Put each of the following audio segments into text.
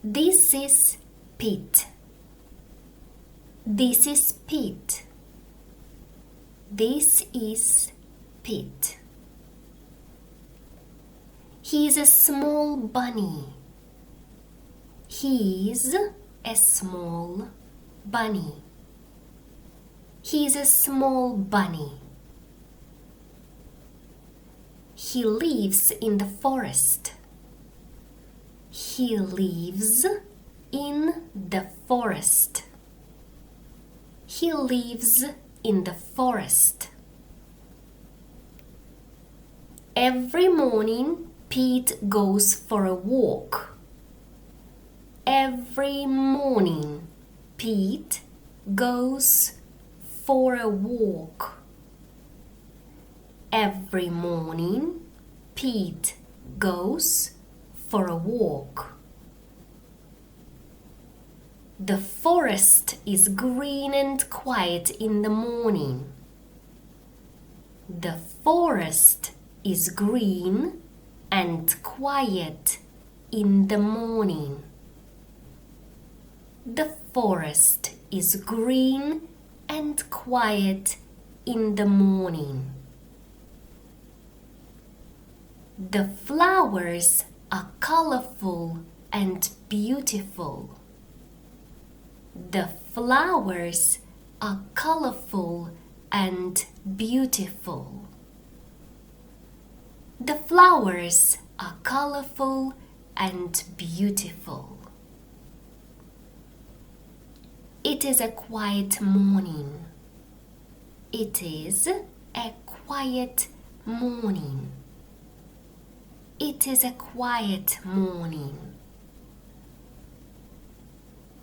This is Pete. This is Pete. This is Pete. He's a small bunny. He's a small bunny. He's a small bunny. He lives in the forest. He lives in the forest. He lives in the forest. Every morning, Pete goes for a walk. Every morning, Pete goes for a walk. Every morning, Pete goes for a walk. The forest is green and quiet in the morning. The forest is green and quiet in the morning. The forest is green and quiet in the morning. The flowers are colorful and beautiful. The flowers are colorful and beautiful. The flowers are colorful and beautiful. It is a quiet morning. It is a quiet morning. It is a quiet morning.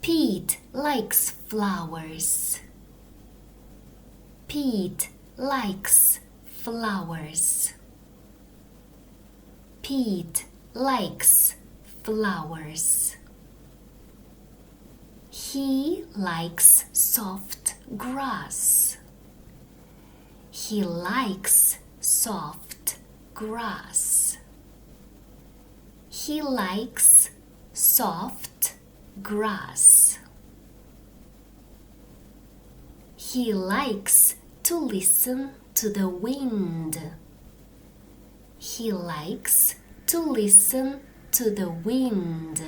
Pete likes flowers. Pete likes flowers. Pete likes flowers. He likes soft grass. He likes soft grass. He likes soft grass. He likes to listen to the wind. He likes to listen to the wind.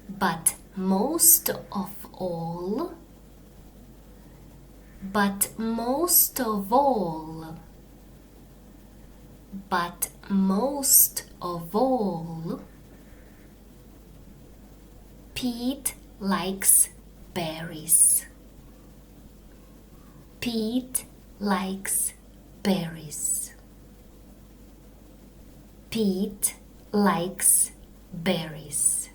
But most of all, but most of all, but most of all, Pete likes berries. Pete likes berries. Pete likes berries.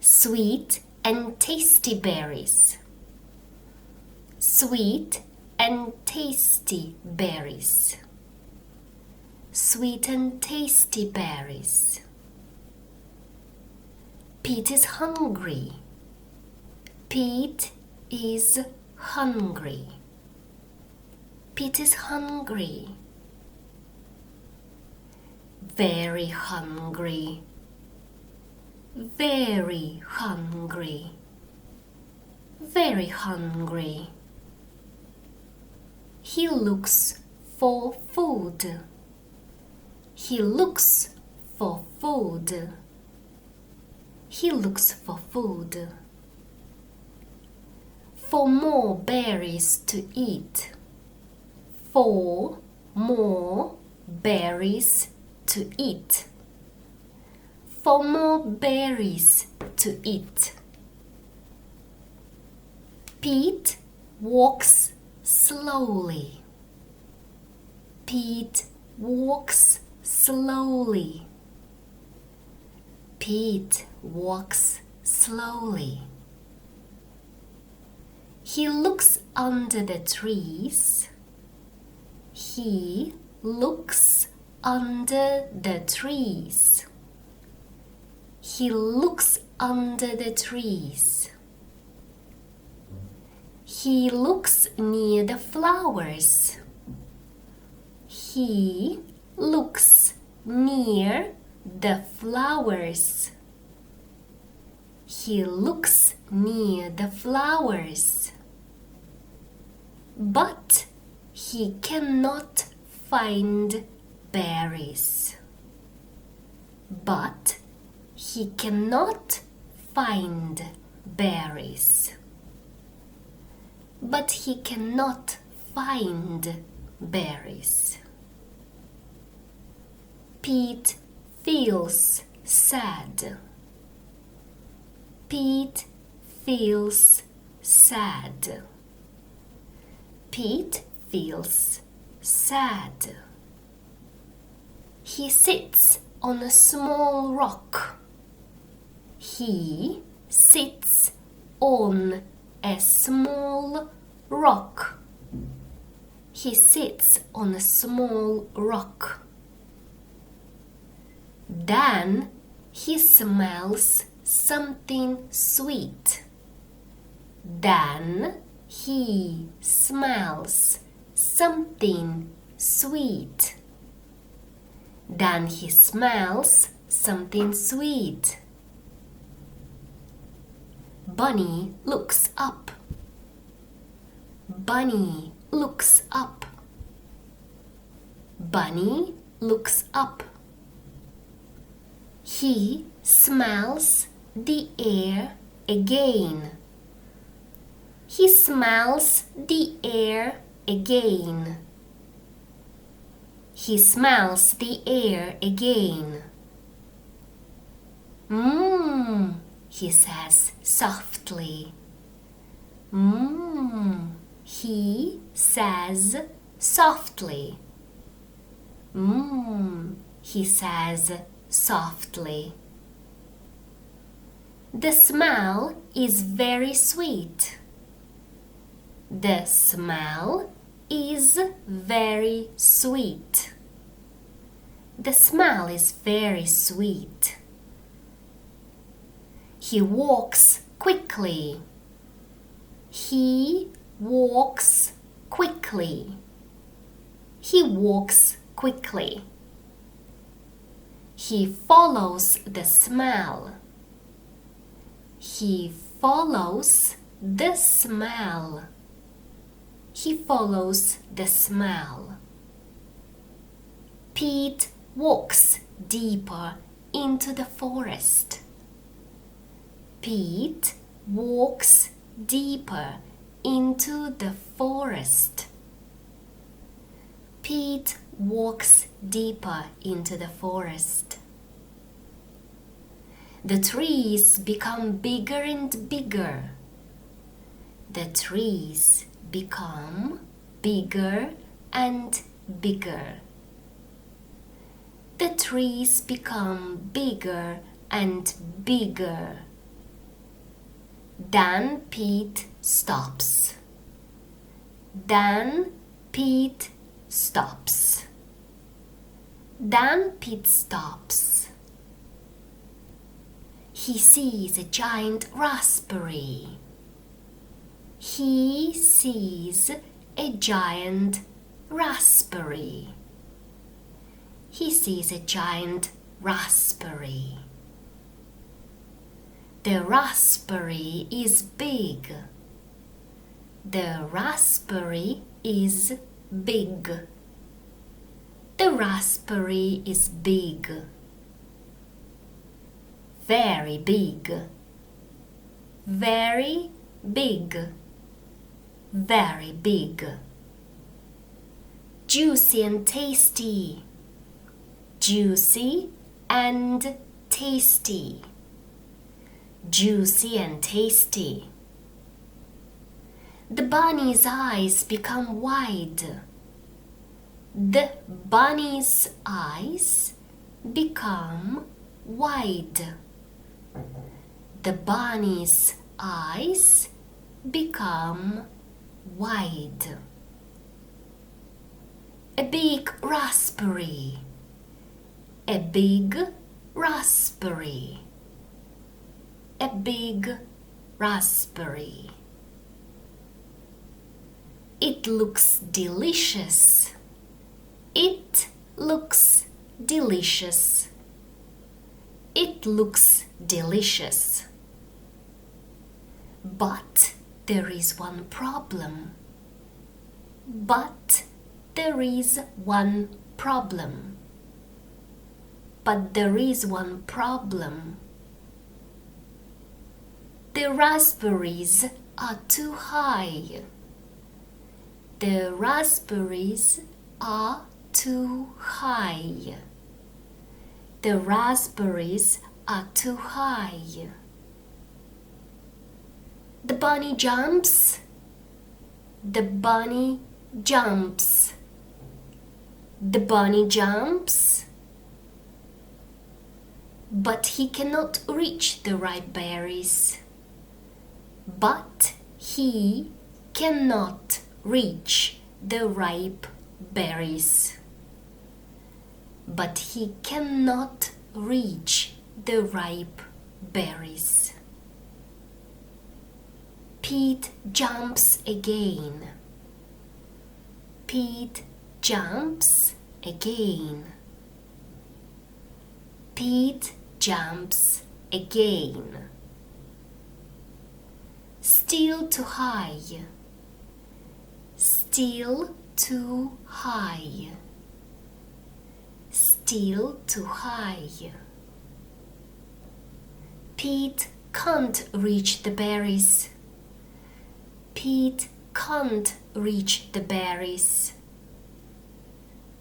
Sweet and tasty berries. Sweet and tasty berries. Sweet and tasty berries. Pete is hungry. Pete is hungry. Pete is hungry. Very hungry. Very hungry. Very hungry. He looks for food. He looks for food. He looks for food. For more berries to eat. For more berries to eat. For more berries to eat. Pete walks slowly. Pete walks slowly. Pete walks slowly. He looks under the trees. He looks under the trees. He looks under the trees. He looks near the flowers. He looks near the flowers. He looks near the flowers. But he cannot find berries. But he cannot find berries. But he cannot find berries. Pete feels sad. Pete feels sad. Pete feels sad. He sits on a small rock. He sits on a small rock. He sits on a small rock. Then he smells something sweet. Then he smells something sweet. Then he smells something sweet. Bunny looks up. Bunny looks up. Bunny looks up. He smells the air again. He smells the air again. He smells the air again. Mmm, he says softly. Mmm, he says softly. Mmm, he says softly. The smell is very sweet. The smell is very sweet. The smell is very sweet. He walks quickly. He walks quickly. He walks quickly. He follows the smell. He follows the smell. He follows the smell. Pete walks deeper into the forest. Pete walks deeper into the forest. Pete walks deeper into the forest. The trees become bigger and bigger. The trees become bigger and bigger. The trees become bigger and bigger. Then Pete stops. Then Pete stops. Then Pete stops. He sees a giant raspberry. He sees a giant raspberry. He sees a giant raspberry. The raspberry is big. The raspberry is big. The raspberry is big. Very big. Very big. Very big. Juicy and tasty. Juicy and tasty. Juicy and tasty. The bunny's eyes become wide. The bunny's eyes become wide. The bunny's eyes become wide. A big raspberry. A big raspberry. A big raspberry. It looks delicious. It looks delicious. It looks delicious. But there is one problem. But there is one problem. But there is one problem. The raspberries are too high. The raspberries are too high. The raspberries are too high. The bunny jumps. The bunny jumps. The bunny jumps. But he cannot reach the ripe berries. But he cannot reach the ripe berries. But he cannot reach the ripe berries. Pete jumps again. Pete jumps again. Pete jumps again. Still too high. Still too high. Still too high. Pete can't reach the berries. Pete can't reach the berries.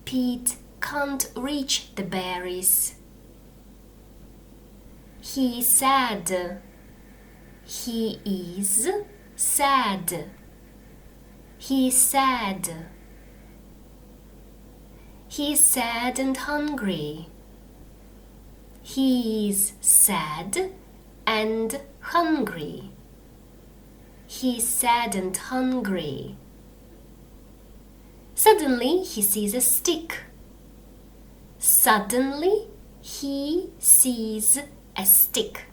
Pete can't reach the berries. He is sad. He is sad. He is sad. He is sad and hungry. He is sad and hungry. He is sad and hungry. Suddenly he sees a stick. Suddenly he sees a stick.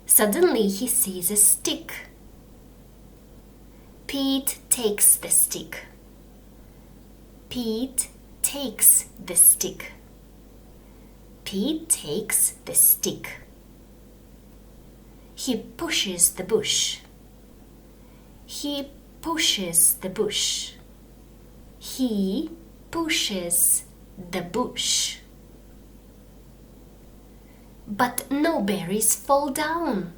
Suddenly he sees a stick. Pete takes the stick. Pete takes the stick. Pete takes the stick. He pushes the bush. He pushes the bush. He pushes the bush. But no berries fall down.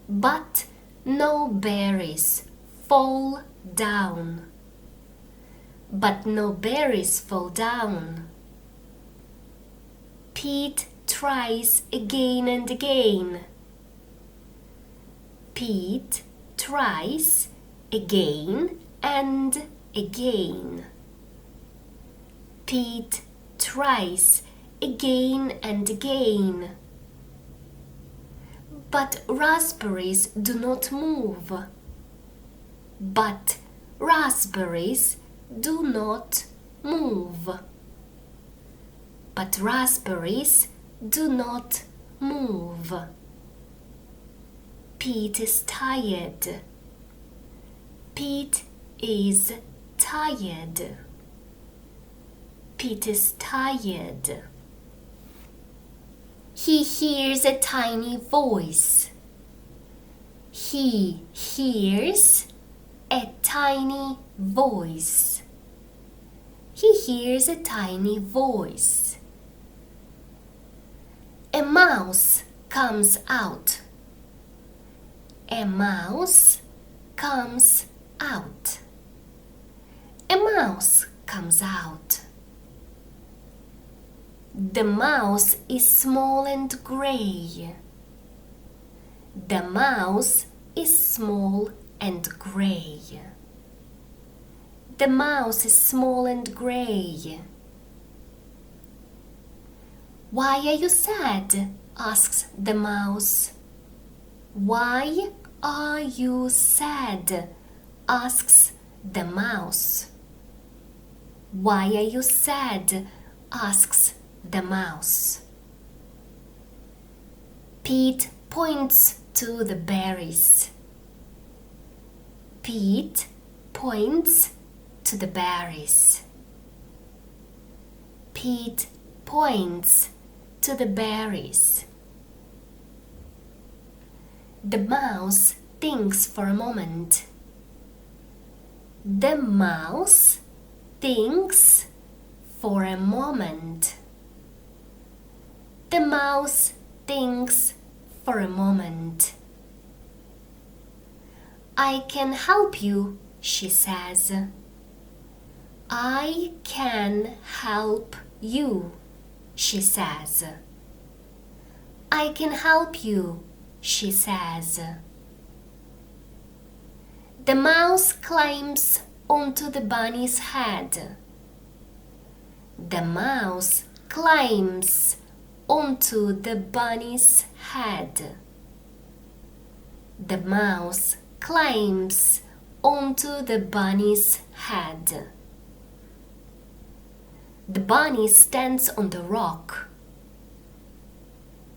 But no berries fall down. But no berries fall down. Pete tries again and again. Pete tries again and again. Pete tries again and again. But raspberries do not move. But raspberries do not move. But raspberries do not move. Pete is tired. Pete is tired. Pete is tired. He hears a tiny voice. He hears a tiny voice. He hears a tiny voice. A mouse comes out. A mouse comes out. A mouse comes out. The mouse is small and gray. The mouse is small and gray. The mouse is small and gray. Why are you sad? Asks the mouse. Why are you sad? Asks the mouse. Why are you sad? Asks the mouse. Pete points to the berries. Pete points to the berries. Pete points to the berries. The mouse thinks for a moment. The mouse thinks for a moment. The mouse thinks for a moment. I can help you, she says. I can help you, she says. I can help you, she says. The mouse climbs onto the bunny's head. The mouse climbs onto the bunny's head. The mouse climbs onto the bunny's head. The bunny stands on the rock.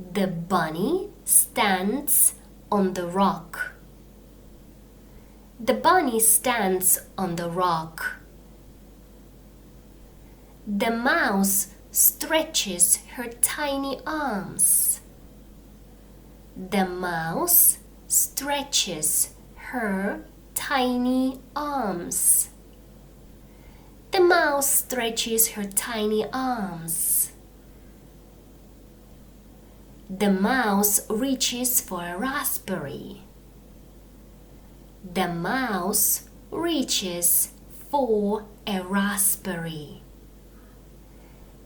The bunny stands on the rock. The bunny stands on the rock. The mouse stretches her tiny arms. The mouse stretches her tiny arms. The mouse stretches her tiny arms. The mouse reaches for a raspberry. The mouse reaches for a raspberry.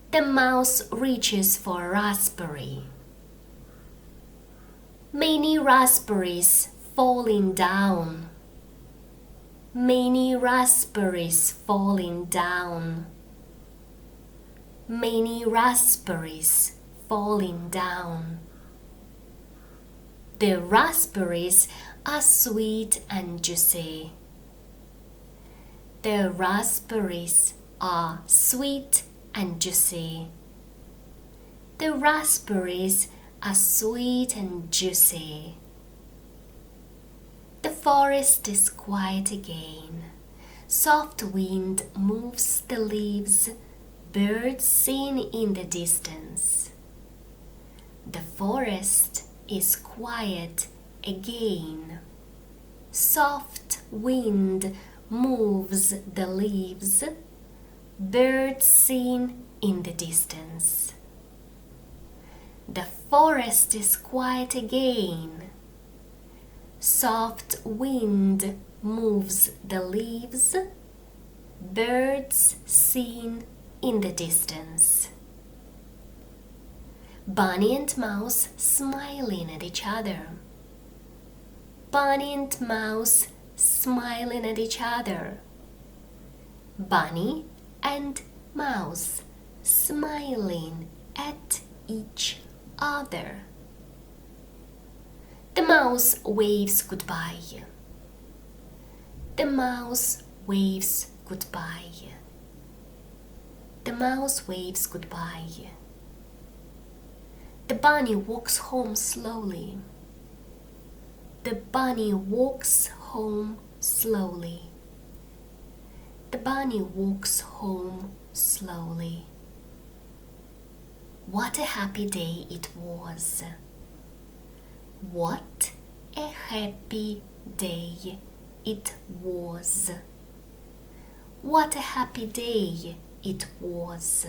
The mouse reaches for a raspberry. Many raspberries falling down. Many raspberries falling down. Many raspberries falling down. The raspberries are sweet and juicy. The raspberries are sweet and juicy. The raspberries are sweet and juicy. The forest is quiet again. Soft wind moves the leaves, birds sing in the distance. The forest is quiet again. Soft wind moves the leaves, birds sing in the distance. The forest is quiet again. Soft wind moves the leaves, birds sing in the distance. Bunny and Mouse smiling at each other. Bunny and Mouse smiling at each other. Bunny and Mouse smiling at each other. The mouse waves goodbye. The mouse waves goodbye. The mouse waves goodbye. The bunny walks home slowly. The bunny walks home slowly. The bunny walks home slowly. What a happy day it was. What a happy day it was. What a happy day it was.